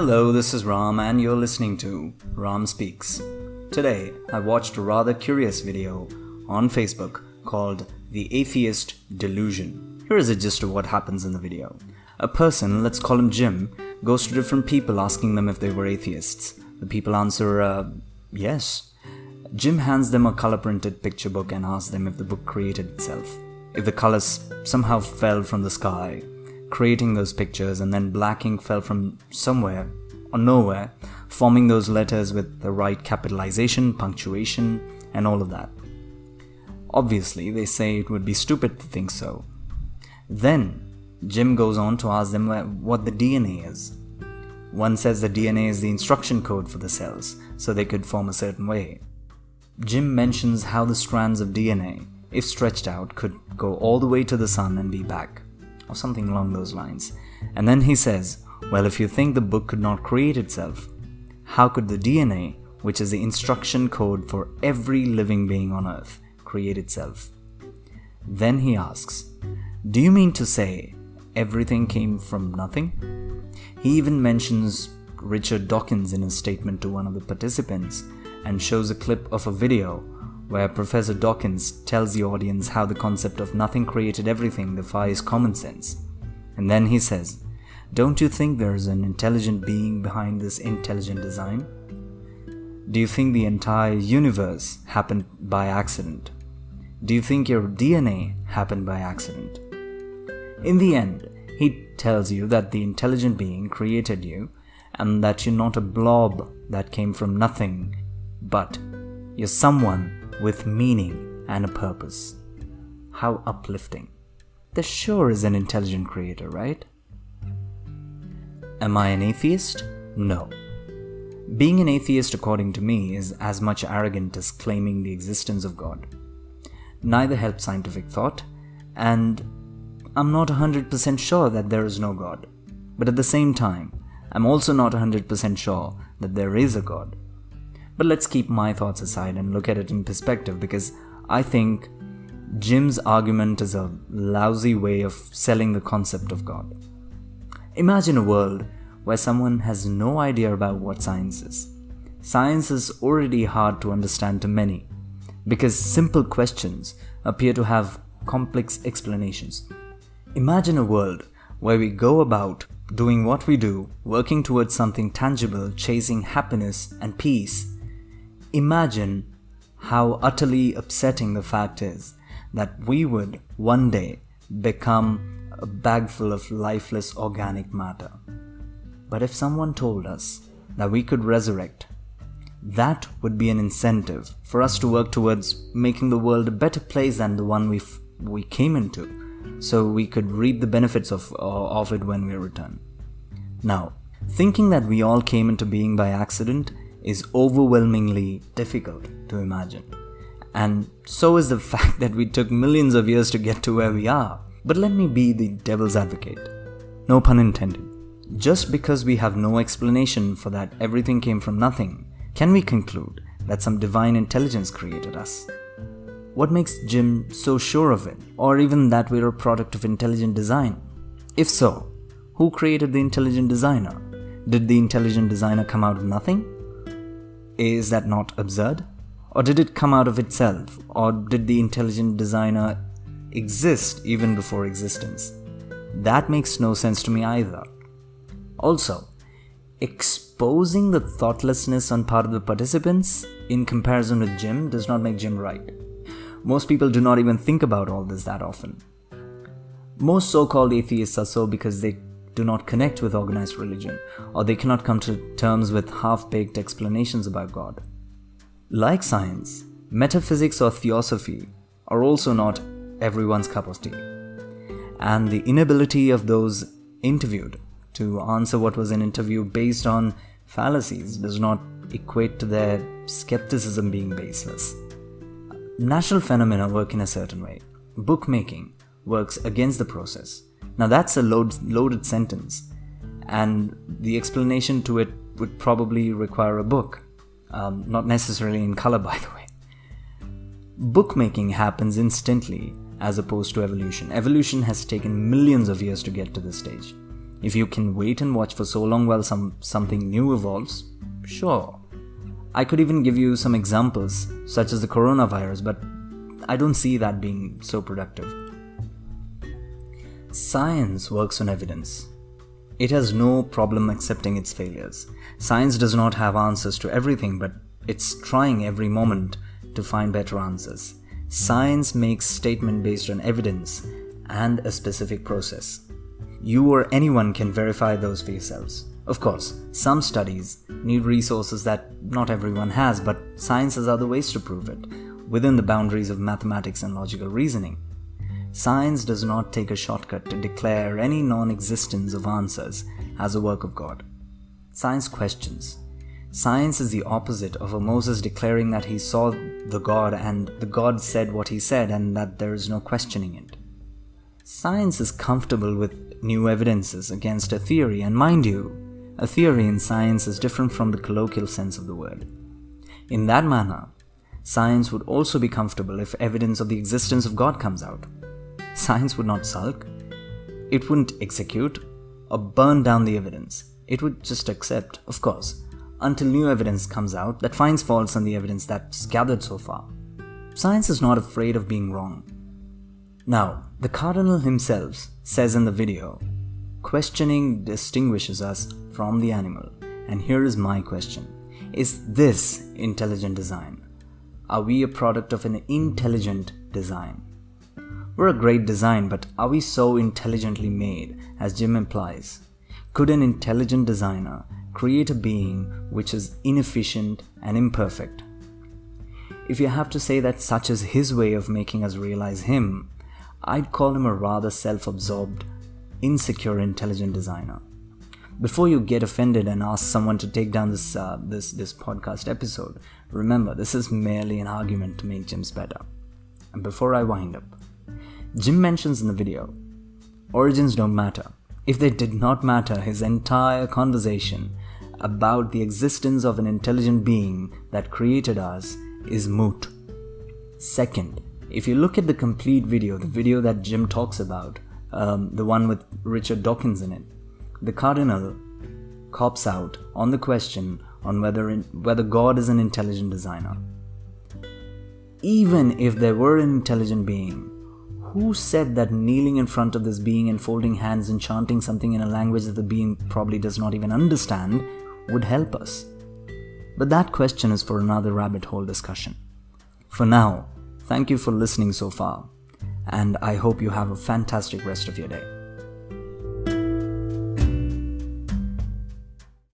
Hello, this is Ram and you're listening to Ram Speaks. Today, I watched a rather curious video on Facebook called The Atheist Delusion. Here is a gist of what happens in the video. A person, let's call him Jim, goes to different people asking them if they were atheists. The people answer, yes. Jim hands them a color-printed picture book and asks them if the book created itself. If the colors somehow fell from the sky, creating those pictures, and then black ink fell from somewhere or nowhere, forming those letters with the right capitalization, punctuation, and all of that. Obviously, they say it would be stupid to think so. Then, Jim goes on to ask them what the DNA is. One says the DNA is the instruction code for the cells, so they could form a certain way. Jim mentions how the strands of DNA, if stretched out, could go all the way to the sun and be back, or something along those lines. And then he says, well, if you think the book could not create itself, how could the DNA, which is the instruction code for every living being on Earth, create itself? Then he asks, do you mean to say everything came from nothing? He even mentions Richard Dawkins in his statement to one of the participants and shows a clip of a video where Professor Dawkins tells the audience how the concept of nothing created everything defies common sense. And then he says, don't you think there is an intelligent being behind this intelligent design? Do you think the entire universe happened by accident? Do you think your DNA happened by accident? In the end, he tells you that the intelligent being created you and that you're not a blob that came from nothing, but you're someone with meaning and a purpose. How uplifting. There sure is an intelligent creator, right? Am I an atheist? No. Being an atheist, according to me, is as much arrogant as claiming the existence of God. Neither helps scientific thought, and I'm not 100% sure that there is no God. But at the same time, I'm also not 100% sure that there is a God. But let's keep my thoughts aside and look at it in perspective, because I think Jim's argument is a lousy way of selling the concept of God. Imagine a world where someone has no idea about what science is. Science is already hard to understand to many, because simple questions appear to have complex explanations. Imagine a world where we go about doing what we do, working towards something tangible, chasing happiness and peace. Imagine how utterly upsetting the fact is that we would one day become a bag full of lifeless organic matter. But if someone told us that we could resurrect, that would be an incentive for us to work towards making the world a better place than the one we came into, so we could reap the benefits of it when we return. Now, thinking that we all came into being by accident is overwhelmingly difficult to imagine. And so is the fact that we took millions of years to get to where we are. But let me be the devil's advocate. No pun intended. Just because we have no explanation for that everything came from nothing, can we conclude that some divine intelligence created us? What makes Jim so sure of it? Or even that we're a product of intelligent design? If so, who created the intelligent designer? Did the intelligent designer come out of nothing? Is that not absurd? Or did it come out of itself? Or did the intelligent designer exist even before existence? That makes no sense to me either. Also, exposing the thoughtlessness on part of the participants in comparison with Jim does not make Jim right. Most people do not even think about all this that often. Most so-called atheists are so because they do not connect with organized religion, or they cannot come to terms with half-baked explanations about God. Like science, metaphysics or theosophy are also not everyone's cup of tea. And the inability of those interviewed to answer what was an interview based on fallacies does not equate to their skepticism being baseless. Natural phenomena work in a certain way. Bookmaking works against the process. Now that's a loaded sentence, and the explanation to it would probably require a book, not necessarily in color, by the way. Bookmaking happens instantly as opposed to evolution. Evolution has taken millions of years to get to this stage. If you can wait and watch for so long while something new evolves, sure. I could even give you some examples, such as the coronavirus, but I don't see that being so productive. Science works on evidence. It has no problem accepting its failures. Science does not have answers to everything, but it's trying every moment to find better answers. Science makes statement based on evidence and a specific process. You or anyone can verify those for yourselves. Of course, some studies need resources that not everyone has, but science has other ways to prove it, within the boundaries of mathematics and logical reasoning. Science does not take a shortcut to declare any non-existence of answers as a work of God. Science questions. Science is the opposite of a Moses declaring that he saw the God and the God said what he said and that there is no questioning it. Science is comfortable with new evidences against a theory, and mind you, a theory in science is different from the colloquial sense of the word. In that manner, science would also be comfortable if evidence of the existence of God comes out. Science would not sulk. It wouldn't execute or burn down the evidence. It would just accept, of course, until new evidence comes out that finds faults in the evidence that's gathered so far. Science is not afraid of being wrong. Now, the Cardinal himself says in the video, questioning distinguishes us from the animal. And here is my question. Is this intelligent design? Are we a product of an intelligent design? We're a great design, but are we so intelligently made, as Jim implies? Could an intelligent designer create a being which is inefficient and imperfect? If you have to say that such is his way of making us realize him, I'd call him a rather self-absorbed, insecure intelligent designer. Before you get offended and ask someone to take down this podcast episode, remember this is merely an argument to make Jim's better. And before I wind up, Jim mentions in the video, origins don't matter. If they did not matter, his entire conversation about the existence of an intelligent being that created us is moot. Second, if you look at the complete video, the video that Jim talks about, the one with Richard Dawkins in it, the Cardinal cops out on the question on whether God is an intelligent designer. Even if there were an intelligent being, who said that kneeling in front of this being and folding hands and chanting something in a language that the being probably does not even understand would help us? But that question is for another rabbit hole discussion. For now, thank you for listening so far, and I hope you have a fantastic rest of your day.